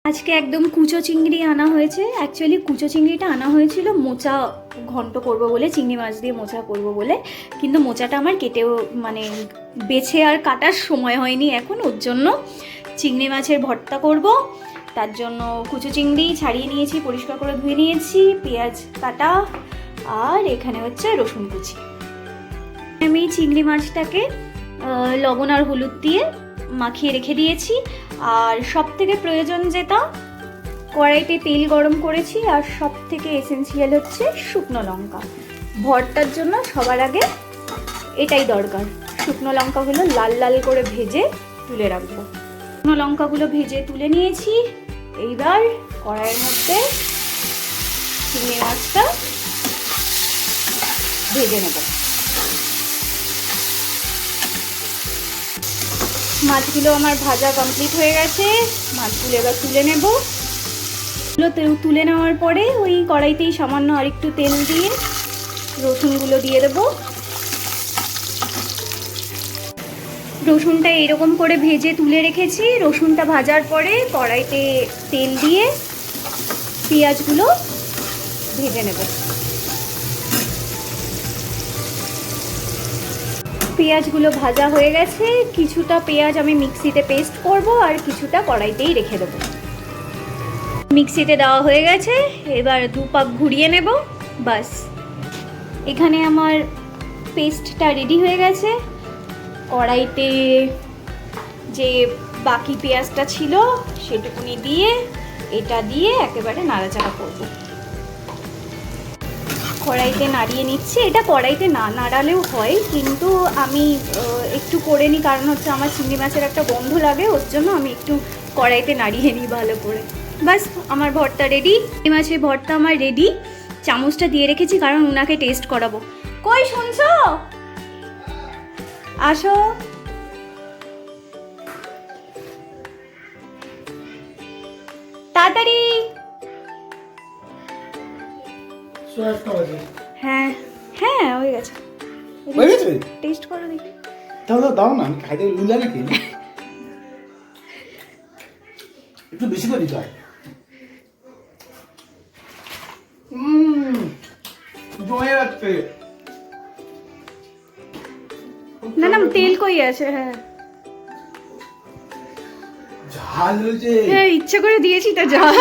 আজকে একদম কুচো চিংড়ি আনা হয়েছে। অ্যাকচুয়ালি কুচো চিংড়িটা আনা হয়েছিল মোচা ঘন্ট করব বলে, চিংড়ি মাছ দিয়ে মোচা করব বলে, কিন্তু মোচাটা আমার কেটেও মানে বেছে আর কাটার সময় হয়নি এখন, ওর জন্য চিংড়ি মাছের ভর্তা করব। তার জন্য কুচো চিংড়ি ছাড়িয়ে নিয়েছি, পরিষ্কার করে ধুয়ে নিয়েছি, পেঁয়াজ কাটা আর এখানে হচ্ছে রসুন কুচি। আমি চিংড়ি মাছটাকে লবণ আর হলুদ দিয়ে মাখিয়ে রেখে দিয়েছি। আর সব থেকে প্রয়োজন যেটা, কড়াইতে তেল গরম করেছি, আর সব থেকে এসেন্সিয়াল হচ্ছে শুকনো লঙ্কা। ভর্তার জন্য সবার আগে এটাই দরকার। শুকনো লঙ্কাগুলো লাল লাল করে ভেজে তুলে রাখবো। শুকনো লঙ্কাগুলো ভেজে তুলে নিয়েছি। এইবার কড়াইয়ের মধ্যে চিংড়ি মাছটা ভেজে নেব। মাছগুলো আমার ভাজা কমপ্লিট হয়ে গেছে, মাছগুলো এবার তুলে নেব। তুলে নেওয়ার পরে ওই কড়াইতেই সামান্য আরেকটু তেল দিয়ে রসুনগুলো দিয়ে দেব। রসুনটা এরকম করে ভেজে তুলে রেখেছি। রসুনটা ভাজার পরে কড়াইতে তেল দিয়ে পেঁয়াজগুলো ভেজে নেব। পেঁয়াজগুলো ভাজা হয়ে গেছে। কিছুটা পেঁয়াজ আমি মিক্সিতে পেস্ট করব আর কিছুটা কড়াইতেই রেখে দেবো। মিক্সিতে দেওয়া হয়ে গেছে, এবার দু পাক ঘুরিয়ে নেব। বাস, এখানে আমার পেস্টটা রেডি হয়ে গেছে। কড়াইতে যে বাকি পেঁয়াজটা ছিল সেটুকুনি দিয়ে এটা দিয়ে একেবারে নাড়াচাড়া করব। কড়াইতে নাড়িয়ে নিচ্ছি। এটা কড়াইতে না নাড়ালেও হয়, কিন্তু আমি একটু করে নিই, কারণ হচ্ছে আমার চিংড়ি মাছের একটা গন্ধ লাগে, ওর জন্য আমি একটু কড়াইতে নাড়িয়ে নিই ভালো করে। বাস, আমার ভর্তা রেডি। চিংড়ি মাছের ভর্তা আমার রেডি। চামচটা দিয়ে রেখেছি কারণ ওনাকে টেস্ট করাবো। কই শুনছো? আসো। তাড়াতাড়ি। হ্যাঁ হ্যাঁ, হয়ে গেছে। টেস্ট করো দেখি। দাও না, আমি খাইতে লুলা নাকি একটু বেশি করে দিতে হয়। জমে যাচ্ছে। না না, তেল কই আছে? হ্যাঁ ঝাল হয়েছে। হ্যাঁ, ইচ্ছে করে দিয়েছি তো ঝাল।